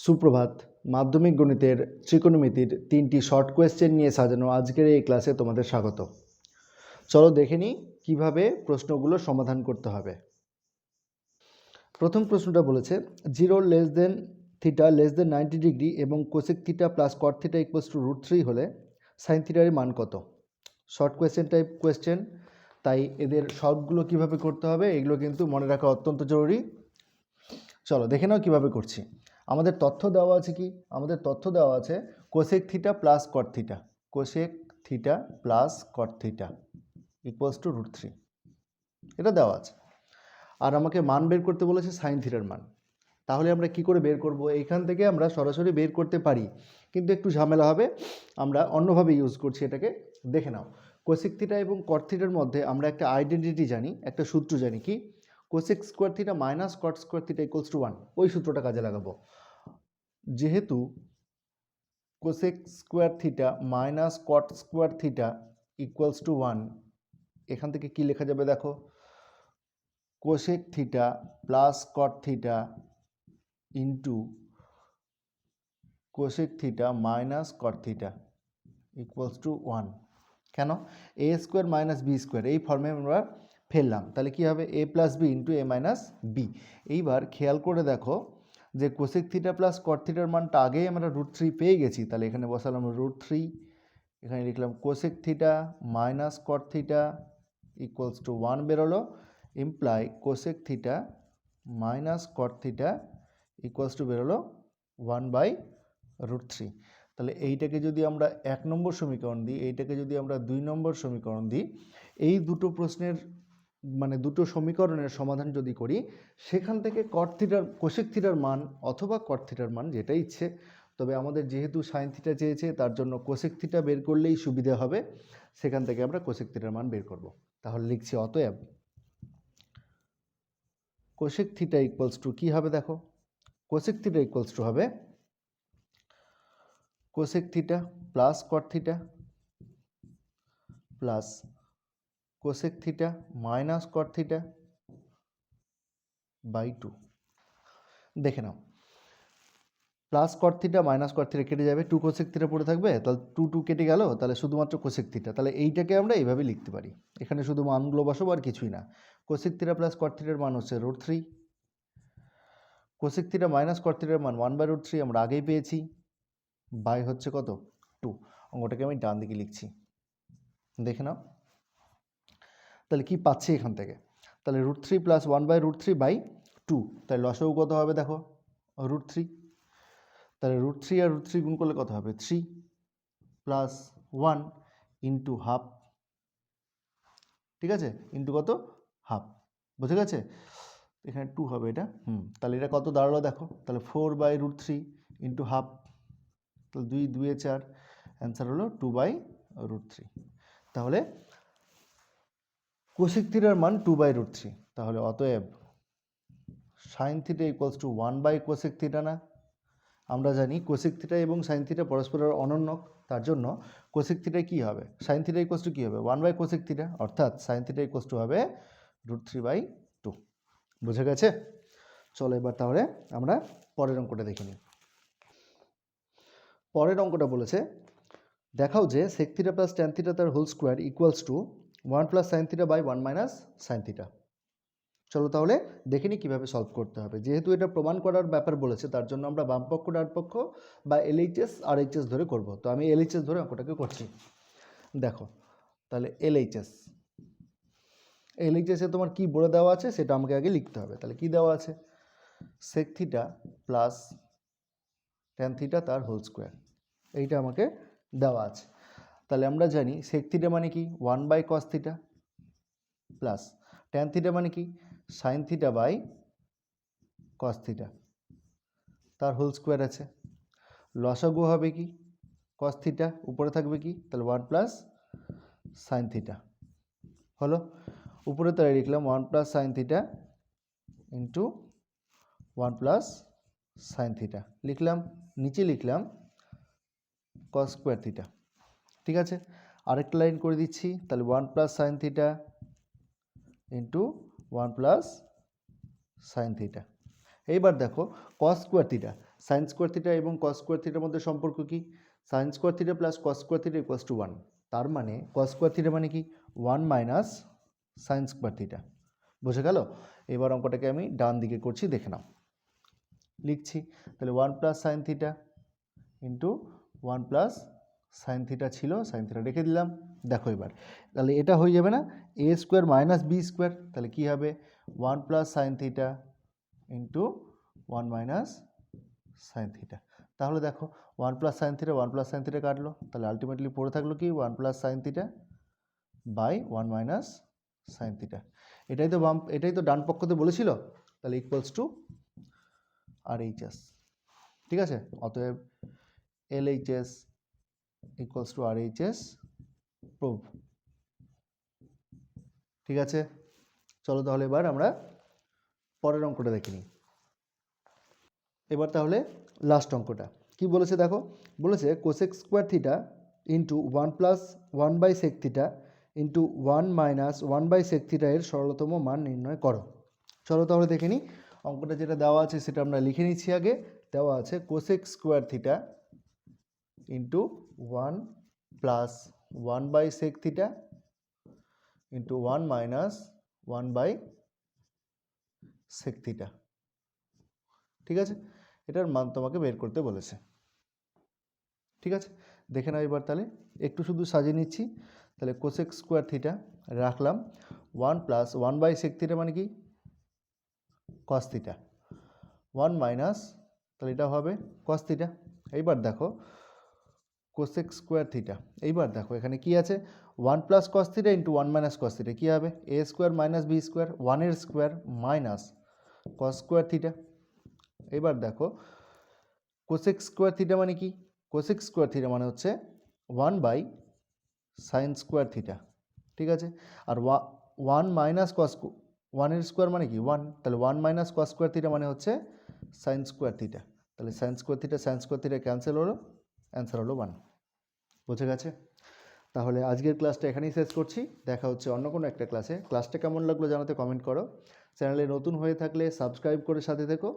সুপ্রভাত। মাধ্যমিক গণিতের ত্রিকোণমিতির 3টি শর্ট কোয়েশ্চেন নিয়ে সাজানো আজকের এই ক্লাসে তোমাদের স্বাগত। চলো দেখে নিই কীভাবে প্রশ্নগুলো সমাধান করতে হবে। প্রথম প্রশ্নটা বলেছে 0 θ লেস দেন 90 ডিগ্রি এবং cosec theta plus cot theta equals two √3 হলে সাইন থিটার মান কত। শর্ট কোয়েশ্চেন টাইপ কোয়েশ্চেন, তাই এদের সলভগুলো কীভাবে করতে হবে এগুলো কিন্তু মনে রাখা অত্যন্ত জরুরি। চলো দেখে নাও কীভাবে করছি। আমাদের তথ্য দেওয়া আছে কি, আমাদের তথ্য দেওয়া আছে cosec theta plus cot theta, cosec theta plus cot theta equals two √3, এটা দেওয়া আছে। আর আমাকে মান বের করতে বলেছে সাইন থিটার মান। তাহলে আমরা কি করে বের করব? এইখান থেকে আমরা সরাসরি বের করতে পারি, কিন্তু একটু ঝামেলা হবে। আমরা অন্যভাবে ইউজ করছি এটাকে, দেখে নাও। কোসেক থিটা এবং কট থিটার মধ্যে আমরা একটা আইডেন্টিটি জানি, একটা সূত্র জানি কি, cosec square theta minus cot square theta equals to 1। ওই সূত্রটা কাজে লাগাবো। যেহেতু cosec square theta minus cot square theta equals to 1, এখান থেকে কি লেখা যাবে দেখো, cosec theta plus cot theta into cosec theta minus cot theta equals to 1। কেন? এ স্কোয়ার মাইনাস বি স্কোয়ার এই ফর্মে আমরা ফেললাম, তাহলে কি হবে এ প্লাস বি ইন্টু এ মাইনাস বি। এইবার খেয়াল করে দেখো যে কোসেক থিটা প্লাস কট থিটার মানটা আগেই আমরা √3 পেয়ে গেছি, তাহলে এখানে বসালাম √3, এখানে লিখলাম cosec theta minus cot theta equals to 1 বেরোলো, imply cosec theta minus cot theta equals two বেরোলো 1/√3। তাহলে এইটাকে যদি আমরা 1 নম্বর সমীকরণ দিই, এইটাকে যদি আমরা 2 নম্বর সমীকরণ দিই, এই দুটো প্রশ্নের মানে দুটো সমীকরণের সমাধান যদি করি, সেখান থেকে কট থিটার কোসেক থিটার মান অথবা কট থিটার মান যেটা ইচ্ছে, তবে আমাদের যেহেতু সাইন থিটা চেয়েছে তার জন্য কোসেক থিটা বের করলেই সুবিধা হবে, সেখান থেকে আমরা কোসেক থিটার মান বের করব। তাহলে লিখছি অতএব কোসেক থিটা ইকুয়ালস টু কী হবে দেখো, কোসেক থিটা ইকুয়ালস টু হবে cosec theta plus cot theta plus cosec theta minus cot theta by 2। দেখে নাও, plus cot theta minus cot theta কেটে যাবে, 2 কোসেক থিটা পড়ে থাকবে, তাহলে 2 কেটে গেল, তাহলে শুধুমাত্র কোসেক থিটা। তাহলে এইটাকে আমরা এইভাবে লিখতে পারি, এখানে শুধু মানগুলো বসাবো আর কিছুই না। কোসেক থিটা প্লাস কট থিটার মান হচ্ছে √3, কোসেক থিটা মাইনাস কট থিটার মান 1/√3 আমরা আগেই পেয়েছি, বাই হচ্ছে কত 2। অঙ্কটাকে আমি ডান দিকে লিখছি, দেখে নাও। তাহলে কি পাচ্ছি এখান থেকে, তাহলে √3 প্লাস 1/√3/2, তাই লসাগু কত হবে দেখো √3, তাহলে √3 আর √3 গুণ করলে কত হবে 3 প্লাস 1 ইন্টু হাফ, ঠিক আছে, ইন্টু কত হাফ, বুঝে গেছে? এখানে 2 হবে এটা, তাহলে এটা কত দাঁড়ালো দেখো, তাহলে 4/√3 ইন্টু হাফ, তাহলে 2 2 4, অ্যান্সার হলো 2/√3। তাহলে কোসেক থিটার মান 2/√3, তাহলে অতএব সাইন থিটা ইকুয়ালস টু 1/কোসেক থিটা না? আমরা জানি কোসেক থিটা এবং সাইন থিটা পরস্পরের অনন্যক, তার জন্য কোসেক থিটা কী হবে, সাইন থিটা ইকুয়ালস টু কী হবে 1/কোসেক থিটা, অর্থাৎ সাইন থিটা ইকুয়ালস টু হবে √3/2। বুঝে গেছে? চলো এবার তাহলে আমরা পরের অঙ্কটা দেখে নিই। পরের অঙ্কটা বলেছে দেখাও যে sec theta plus tan theta তার whole square equals to 1 plus sine theta by 1 minus sine theta. চলো তাহলে দেখে নিই কীভাবে সলভ করতে হবে। যেহেতু এটা প্রমাণ করার ব্যাপার বলেছে, তার জন্য আমরা বামপক্ষ ডানপক্ষ বা LHS RHS ধরে করব। তো আমি LHS ধরে অঙ্কটাকে করছি। দেখো তাহলে LHS-এ তোমার কি বলে দেওয়া আছে সেটা আমাকে আগে লিখতে হবে। তাহলে কি দেওয়া আছে, sec theta plus tan theta তার হোল স্কোয়ার, এইটা আমাকে দেওয়া আছে। তাহলে আমরা জানি সেক থিটা মানে কি 1/cos theta plus tan theta মানে কি sine theta by cos theta, তার হোল স্কোয়ার আছে। লসাগু হবে কি কস থিটা, উপরে থাকবে কি, তাহলে 1 প্লাস সাইন থিটা হলো, উপরে তাই লিখলাম 1 plus sine theta into 1 plus sine theta লিখলাম, নিচে লিখলাম কস স্কোয়ার থিটা। ঠিক আছে, আরেকটা লাইন করে দিচ্ছি, তাহলে 1 plus sine theta into 1 plus sine theta. এইবার দেখো কস square theta, sine square theta এবং কস স্কোয়ার থিটার মধ্যে সম্পর্ক কি? Sine square theta plus cos square theta equals to 1। তার মানে কস স্কোয়ার থিটা মানে কি? 1 মাইনাস সাইন স্কোয়ার থিটা। বুঝে গেল? এবার অঙ্কটাকে আমি ডান দিকে করছি, দেখে নাও। লিখছি তাহলে 1 plus sine theta into 1 plus sine theta ছিল, সাইন থিটা রেখে দিলাম। দেখো এবার তাহলে এটা হয়ে যাবে না A square minus B square, তাহলে কী হবে 1 plus sine theta into 1 minus sine theta. তাহলে দেখো 1 plus sine theta 1 plus sine theta কাটলো, তাহলে আলটিমেটলি পড়ে থাকলো কি 1 plus sine theta by 1 minus sine theta. এটাই তো ডান পক্ষতে বলেছিল, তাহলে ইকুয়ালস টু RHS। ঠিক আছে, অতএব LHS equals to RHS prove. ঠিক আছে, চলো তাহলে এবার আমরা পরের অঙ্কটা দেখে নিই। এবার তাহলে লাস্ট অঙ্কটা কি বলেছে দেখো, বলেছে cosec square theta into 1 plus 1 by sec theta into 1 minus 1 by sec theta এর সরলতম মান নির্ণয় করো। চলো তাহলে দেখে নিই। অঙ্কটা যেটা দেওয়া আছে সেটা আমরা লিখে নিচ্ছি আগে। দেওয়া আছে cosec square theta into 1 plus 1 by sec theta into 1 minus 1 by sec theta. ঠিক আছে, এটার মান তোমাকে বের করতে বলেছে। ঠিক আছে, দেখে নাও এবার তাহলে একটু শুধু সাজিয়ে নিচ্ছি। তাহলে কোসেক স্কোয়ার থিটা রাখলাম, 1 প্লাস 1 বাই সেক থিটা মানে কি কস থিটা, 1 মাইনাস তাহলে এটা হবে কস থিটা। এইবার দেখো কোসেক স্কোয়ার থিটা, এইবার দেখো এখানে কি আছে 1 plus cos theta into 1 minus cos theta, কী হবে a square minus B square, 1 square minus cos square theta. এবার দেখো কোসেক স্কোয়ার থিটা মানে কি, কোসেক স্কোয়ার থিটা মানে হচ্ছে 1 বাই সাইন স্কোয়ার থিটা। ঠিক আছে, আর 1 মাইনাস কস, 1 স্কোয়ার মানে কি 1, তাহলে 1 মাইনাস কস স্কোয়ার থিটা মানে হচ্ছে সাইন স্কোয়ার থিটা। তাহলে সাইন স্কোয়ার থিটা ক্যান্সেল হলো, অ্যান্সার হলো 1। বুঝে গেছে? তাহলে আজকের ক্লাসটা এখানেই শেষ করছি, দেখা হচ্ছে অন্য কোনো একটা ক্লাসে। ক্লাসটা কেমন লাগলো জানাতে কমেন্ট করো। চ্যানেলে নতুন হয়ে থাকলে সাবস্ক্রাইব করে সাথে থেকো।